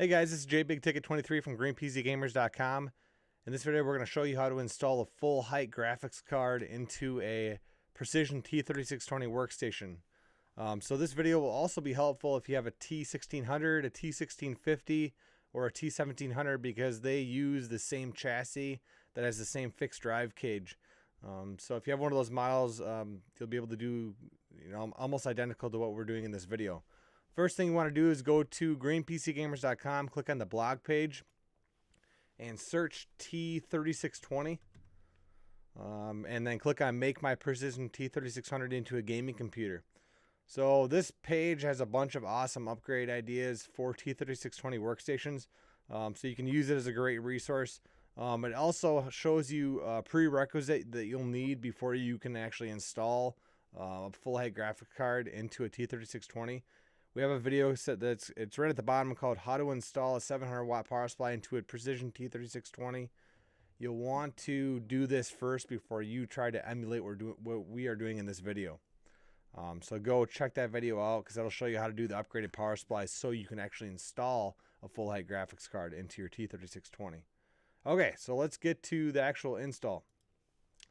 Hey guys, this is JBigTicket23 from GreenPCGamers.com. In this video, we're going to show you how to install a full height graphics card into a Precision T3620 Workstation. So this video will also be helpful if you have a T1600, a T1650, or a T1700 because they use the same chassis that has the same fixed drive cage. So if you have one of those models, you'll be able to do almost identical to what we're doing in this video. First thing you want to do is go to GreenPCGamers.com, click on the blog page, and search T3620. And then click on Make My Precision T3600 into a Gaming Computer. So this page has a bunch of awesome upgrade ideas for T3620 workstations. So you can use it as a great resource. It also shows you a prerequisite that you'll need before you can actually install a full height graphic card into a T3620. We have a video set it's right at the bottom called How to Install a 700 Watt Power Supply into a Precision T3620. You'll want to do this first before you try to emulate what we are doing in this video. So go check that video out because that'll show you how to do the upgraded power supply so you can actually install a full height graphics card into your T3620. Okay, so let's get to the actual install.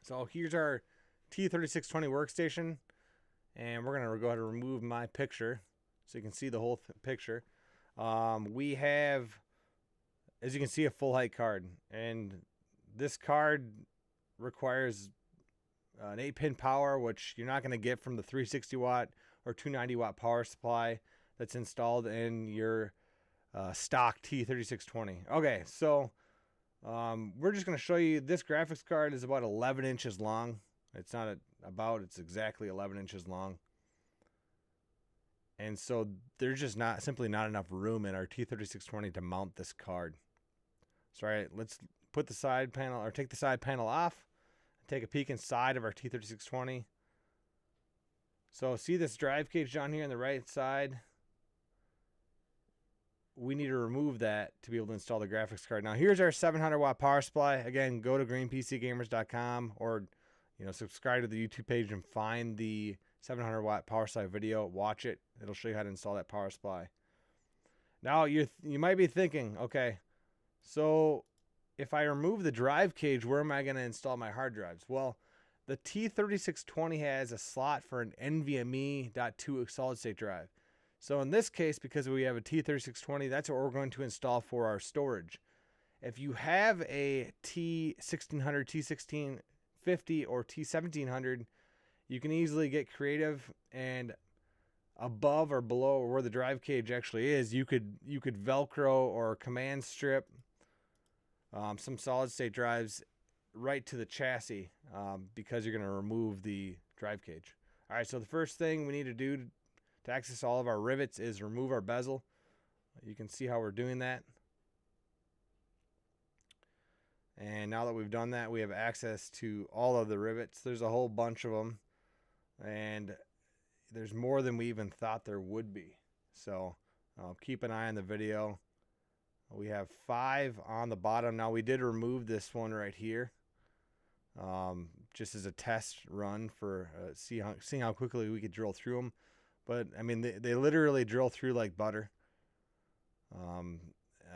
So here's our T3620 workstation, and we're going to go ahead and remove my picture so you can see the whole picture. We have, as you can see, a full height card, and this card requires an 8-pin power, which you're not going to get from the 360 watt or 290 watt power supply that's installed in your stock T3620. Okay, so we're just going to show you this graphics card is about 11 inches long. It's not it's exactly 11 inches long. And so there's just simply not enough room in our T3620 to mount this card. So all right, let's put the side panel, or take the side panel off, and take a peek inside of our T3620. So see this drive cage down here on the right side? We need to remove that to be able to install the graphics card. Now here's our 700 watt power supply. Again, go to GreenPCGamers.com or subscribe to the YouTube page and find the 700 watt power supply video. Watch it. It'll show you how to install that power supply. Now you might be thinking, okay, so if I remove the drive cage, where am I going to install my hard drives? Well, the T3620 has a slot for an NVMe.2 solid state drive. So in this case, because we have a T3620, that's what we're going to install for our storage. If you have a T1600, T1650, or T1700, you can easily get creative, and above or below where the drive cage actually is, you could Velcro or command strip some solid state drives right to the chassis because you're going to remove the drive cage. All right, so the first thing we need to do to access all of our rivets is remove our bezel. You can see how we're doing that. And now that we've done that, we have access to all of the rivets. There's a whole bunch of them, and there's more than we even thought there would be. So keep an eye on the video. We have 5 on the bottom. Now we did remove this one right here just as a test run for seeing how quickly we could drill through them. But I mean, they literally drill through like butter.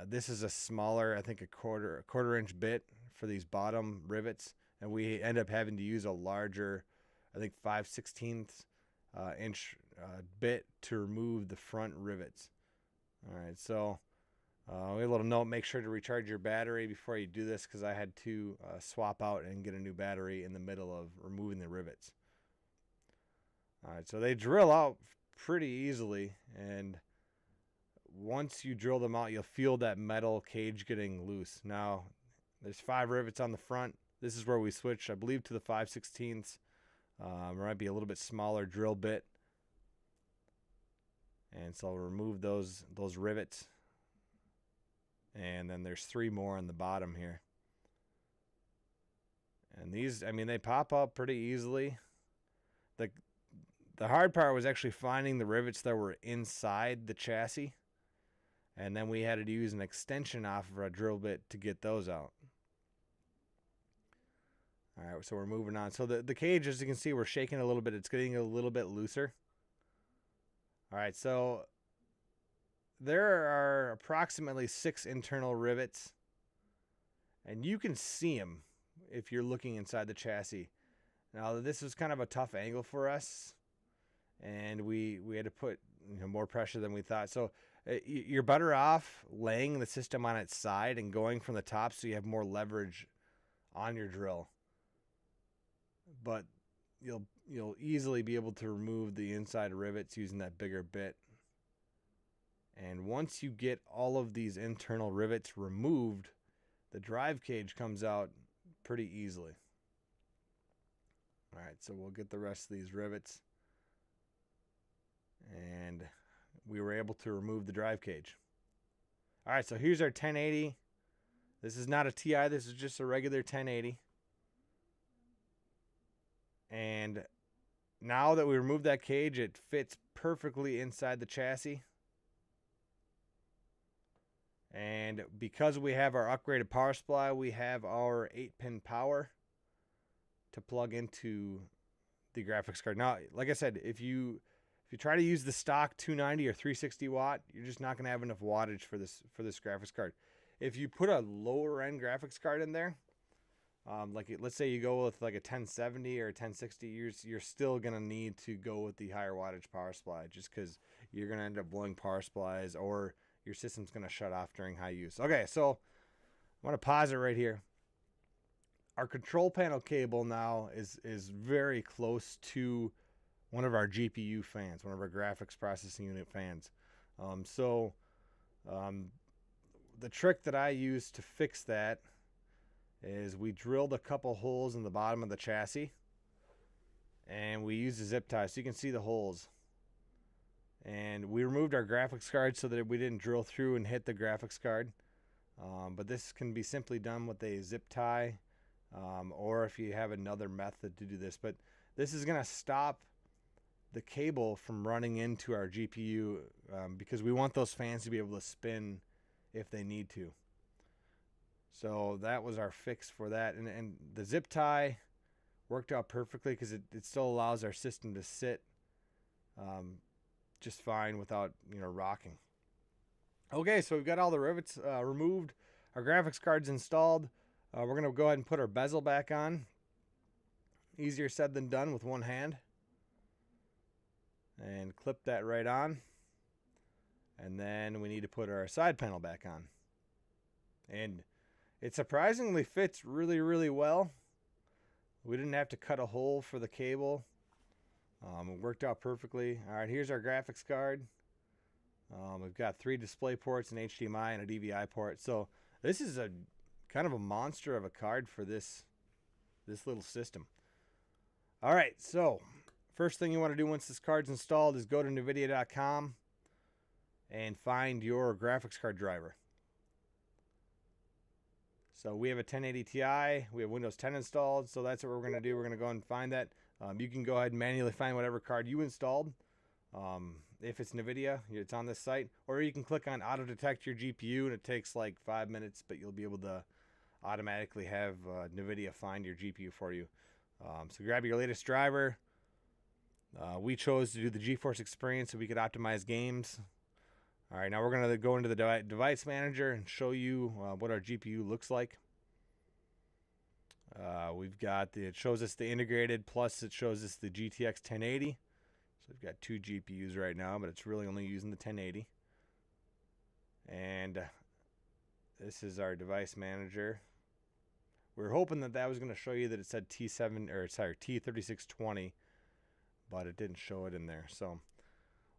This is a smaller, I think a quarter inch bit for these bottom rivets, and we end up having to use a larger, I think 5/16 inch bit to remove the front rivets. All right, so we have a little note: make sure to recharge your battery before you do this, because I had to swap out and get a new battery in the middle of removing the rivets. All right, so they drill out pretty easily, and once you drill them out, you'll feel that metal cage getting loose. Now, there's 5 rivets on the front. This is where we switch, I believe, to the 5/16. There might be a little bit smaller drill bit. And so I'll remove those rivets. And then there's 3 more on the bottom here. And these, I mean, they pop up pretty easily. The hard part was actually finding the rivets that were inside the chassis. And then we had to use an extension off of our drill bit to get those out. All right, so we're moving on. So the cage, as you can see, we're shaking a little bit. It's getting a little bit looser. All right, so there are approximately 6 internal rivets, and you can see them if you're looking inside the chassis. Now, this was kind of a tough angle for us, and we had to put more pressure than we thought. So you're better off laying the system on its side and going from the top so you have more leverage on your drill. But you'll easily be able to remove the inside rivets using that bigger bit. And once you get all of these internal rivets removed, the drive cage comes out pretty easily. All right, so we'll get the rest of these rivets. And we were able to remove the drive cage. All right, so here's our 1080. This is not a TI, this is just a regular 1080. And now that we removed that cage, it fits perfectly inside the chassis. And because we have our upgraded power supply, we have our 8-pin power to plug into the graphics card. Now, like I said, if you try to use the stock 290 or 360 watt, you're just not going to have enough wattage for this graphics card. If you put a lower end graphics card in there, let's say you go with like a 1070 or a 1060, you're still going to need to go with the higher wattage power supply, just because you're going to end up blowing power supplies, or your system's going to shut off during high use. Okay, so I want to pause it right here. Our control panel cable now is very close to one of our GPU fans, one of our graphics processing unit fans. The trick that I use to fix that is we drilled a couple holes in the bottom of the chassis, and we used a zip tie so you can see the holes. And we removed our graphics card so that we didn't drill through and hit the graphics card. But this can be simply done with a zip tie, or if you have another method to do this. But this is going to stop the cable from running into our GPU, because we want those fans to be able to spin if they need to. So that was our fix for that. And the zip tie worked out perfectly because it still allows our system to sit just fine without rocking. Okay, so we've got all the rivets removed. Our graphics card's installed. We're going to go ahead and put our bezel back on. Easier said than done with one hand. And clip that right on. And then we need to put our side panel back on. And it surprisingly fits really, really well. We didn't have to cut a hole for the cable. It worked out perfectly. All right, here's our graphics card. We've got 3 display ports, an HDMI, and a DVI port. So this is a kind of a monster of a card for this little system. All right, so first thing you want to do once this card's installed is go to NVIDIA.com and find your graphics card driver. So we have a 1080 Ti, we have Windows 10 installed, so that's what we're going to do. We're going to go and find that. You can go ahead and manually find whatever card you installed. If it's NVIDIA, it's on this site. Or you can click on Auto Detect Your GPU, and it takes like 5 minutes, but you'll be able to automatically have NVIDIA find your GPU for you. So grab your latest driver. We chose to do the GeForce Experience so we could optimize games. All right, now we're going to go into the device manager and show you what our GPU looks like. We've got it shows us the integrated, plus it shows us the GTX 1080. So we've got 2 GPUs right now, but it's really only using the 1080. And this is our device manager. We were hoping that was going to show you that it said T3620, but it didn't show it in there. So,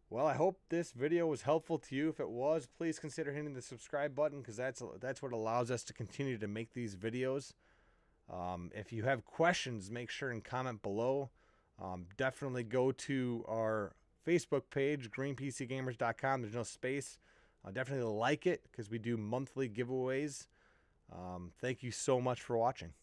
well, I hope this video was helpful to you. If it was, please consider hitting the subscribe button, because that's what allows us to continue to make these videos. If you have questions, make sure and comment below. Definitely go to our Facebook page, GreenPCGamers.com. There's no space. Definitely like it, because we do monthly giveaways. Thank you so much for watching.